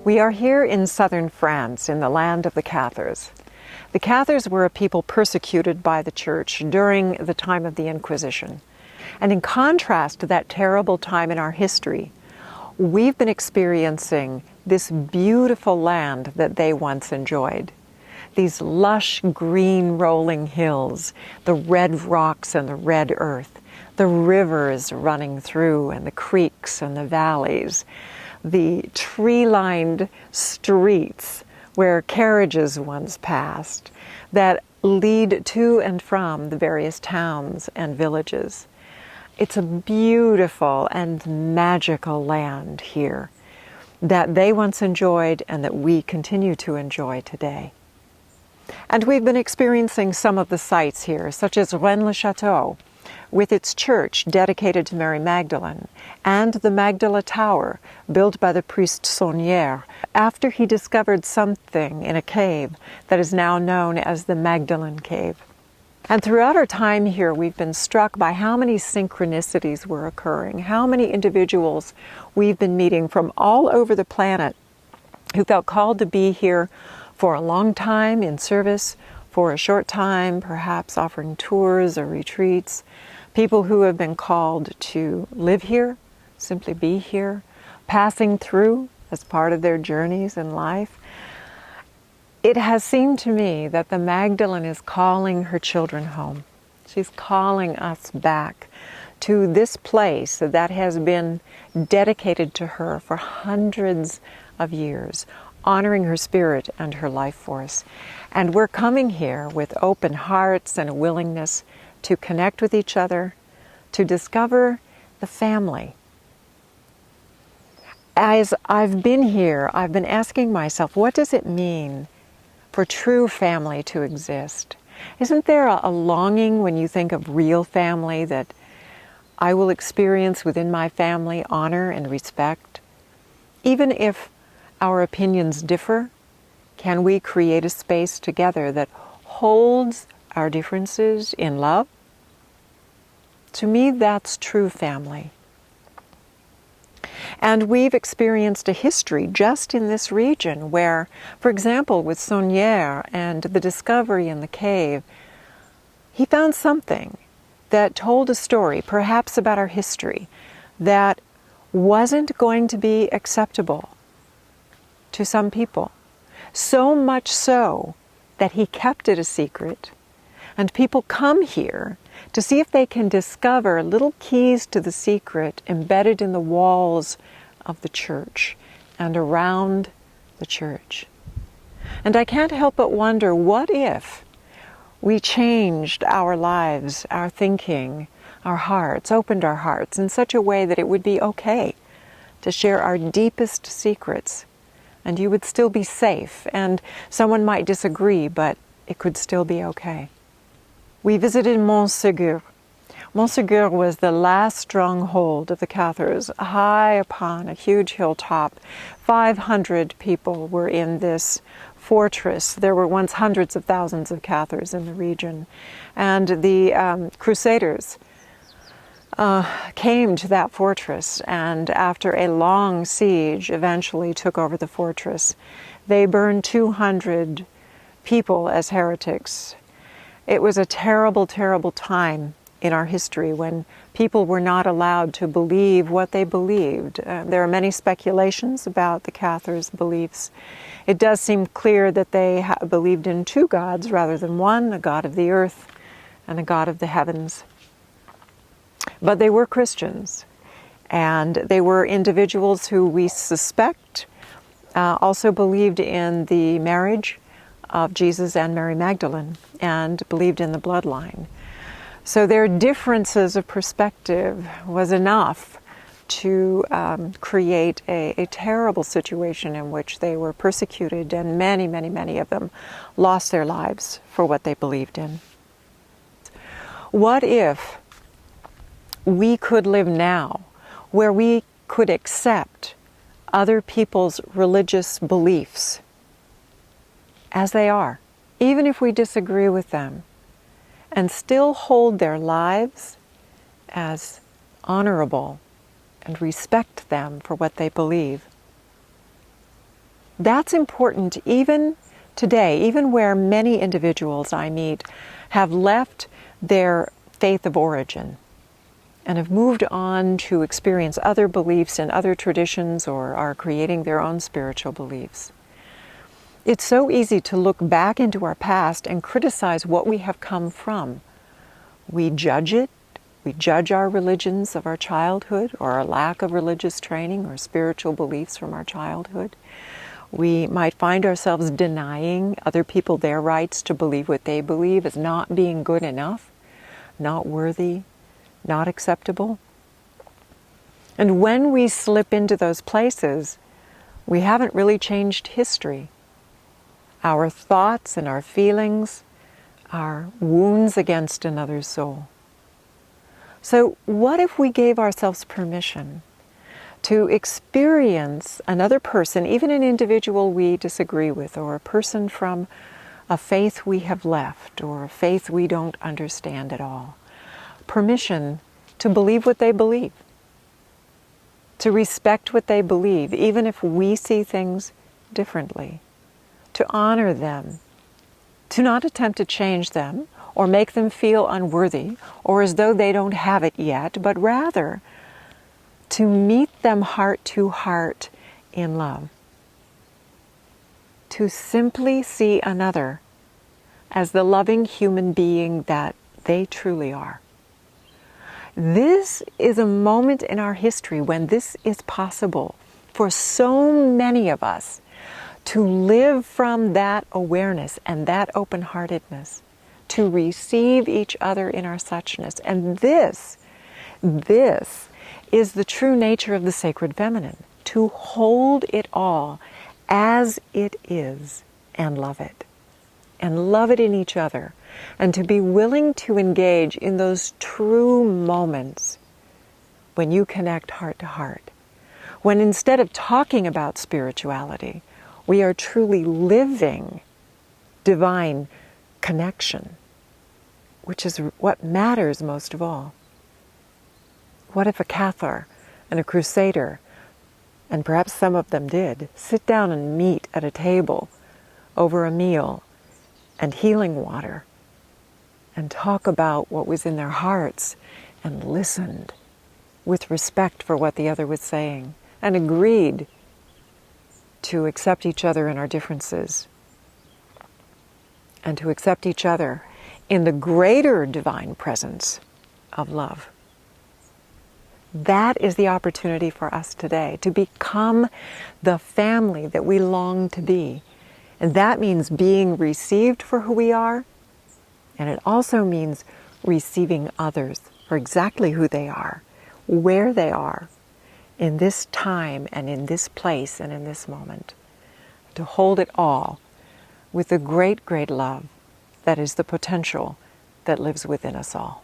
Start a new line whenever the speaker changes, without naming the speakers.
We are here in southern France, in the land of the Cathars. The Cathars were a people persecuted by the Church during the time of the Inquisition. And in contrast to that terrible time in our history, we've been experiencing this beautiful land that they once enjoyed. These lush green rolling hills, the red rocks and the red earth, the rivers running through and the creeks and the valleys, the tree-lined streets where carriages once passed that lead to and from the various towns and villages. It's a beautiful and magical land here that they once enjoyed and that we continue to enjoy today. And we've been experiencing some of the sights here, such as Rennes le Chateau, with its church dedicated to Mary Magdalene, and the Magdala Tower, built by the priest Sauniere, after he discovered something in a cave that is now known as the Magdalene Cave. And throughout our time here, we've been struck by how many synchronicities were occurring, how many individuals we've been meeting from all over the planet who felt called to be here for a long time in service, for a short time, perhaps offering tours or retreats, people who have been called to live here, simply be here, passing through as part of their journeys in life. It has seemed to me that the Magdalene is calling her children home. She's calling us back to this place that has been dedicated to her for hundreds of years, honoring her spirit and her life force. And we're coming here with open hearts and a willingness to connect with each other, to discover the family. As I've been here, I've been asking myself, what does it mean for true family to exist? Isn't there a longing when you think of real family that I will experience within my family honor and respect? Even if our opinions differ, can we create a space together that holds our differences in love? To me, that's true family. And we've experienced a history just in this region where, for example, with Sauniere and the discovery in the cave, he found something that told a story, perhaps about our history, that wasn't going to be acceptable to some people. So much so that he kept it a secret. And people come here to see if they can discover little keys to the secret embedded in the walls of the church and around the church. And I can't help but wonder, what if we changed our lives, our thinking, our hearts, opened our hearts in such a way that it would be okay to share our deepest secrets, and you would still be safe, and someone might disagree, but it could still be okay. We visited Montsegur. Montesegur was the last stronghold of the Cathars, high upon a huge hilltop. 500 people were in this fortress. There were once hundreds of thousands of Cathars in the region. And the Crusaders came to that fortress, and after a long siege, eventually took over the fortress. They burned 200 people as heretics. It was a terrible, terrible time in our history when people were not allowed to believe what they believed. There are many speculations about the Cathars' beliefs. It does seem clear that they believed in two gods rather than one, a god of the earth and a god of the heavens. But they were Christians, and they were individuals who we suspect also believed in the marriage of Jesus and Mary Magdalene, and believed in the bloodline. So their differences of perspective was enough to create a terrible situation in which they were persecuted, and many, many, many of them lost their lives for what they believed in. What if we could live now where we could accept other people's religious beliefs as they are, even if we disagree with them, and still hold their lives as honorable and respect them for what they believe? That's important even today, even where many individuals I meet have left their faith of origin and have moved on to experience other beliefs and other traditions, or are creating their own spiritual beliefs. It's so easy to look back into our past and criticize what we have come from. We judge it. We judge our religions of our childhood, or our lack of religious training or spiritual beliefs from our childhood. We might find ourselves denying other people their rights to believe what they believe as not being good enough, not worthy, not acceptable. And when we slip into those places, we haven't really changed history. Our thoughts and our feelings are wounds against another's soul. So what if we gave ourselves permission to experience another person, even an individual we disagree with, or a person from a faith we have left, or a faith we don't understand at all? Permission to believe what they believe, to respect what they believe, even if we see things differently, to honor them, to not attempt to change them or make them feel unworthy or as though they don't have it yet, but rather to meet them heart to heart in love. To simply see another as the loving human being that they truly are. This is a moment in our history when this is possible for so many of us to live from that awareness and that open-heartedness, to receive each other in our suchness. And this is the true nature of the sacred feminine, to hold it all as it is and love it in each other, and to be willing to engage in those true moments when you connect heart to heart, when instead of talking about spirituality, we are truly living divine connection, which is what matters most of all. What if a Cathar and a Crusader, and perhaps some of them did, sit down and meet at a table over a meal and healing water and talk about what was in their hearts and listened with respect for what the other was saying and agreed to accept each other in our differences and to accept each other in the greater divine presence of love. That is the opportunity for us today, to become the family that we long to be. And that means being received for who we are, and it also means receiving others for exactly who they are, where they are, in this time and in this place and in this moment. To hold it all with the great, great love that is the potential that lives within us all.